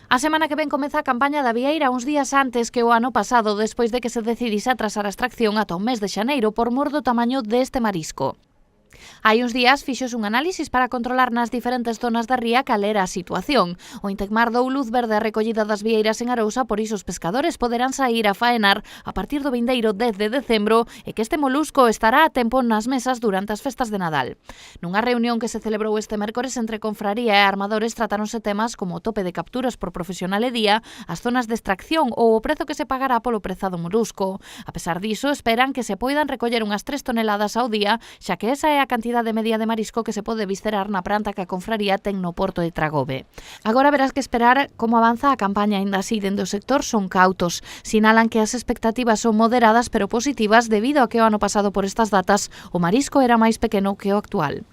A semana que ven comeza a campaña da Vieira uns días antes que o ano pasado, despois de que se decidise atrasar a extracción ata o mes de xaneiro por mor do tamaño deste marisco. Hai uns días fixos un análisis para controlar nas diferentes zonas da ría cal era a situación. O Intecmar dou luz verde a recollida das vieiras en Arousa, por iso os pescadores poderán sair a faenar a partir do vindeiro 10 de decembro e que este molusco estará a tempo nas mesas durante as festas de Nadal. Nunha reunión que se celebrou este mércores entre Confraría e armadores tratáronse temas como o tope de capturas por profesional e día, as zonas de extracción ou o prezo que se pagará polo prezado molusco. A pesar diso, esperan que se poidan recoller unhas 3 toneladas ao día, xa que esa é a cantidade media de marisco que se pode viscerar na planta que a Confraría ten no porto de Tragobe. Agora verás que esperar como avanza a campaña, aínda así dende o sector son cautos. Sinalan que as expectativas son moderadas pero positivas debido a que o ano pasado por estas datas o marisco era máis pequeno que o actual.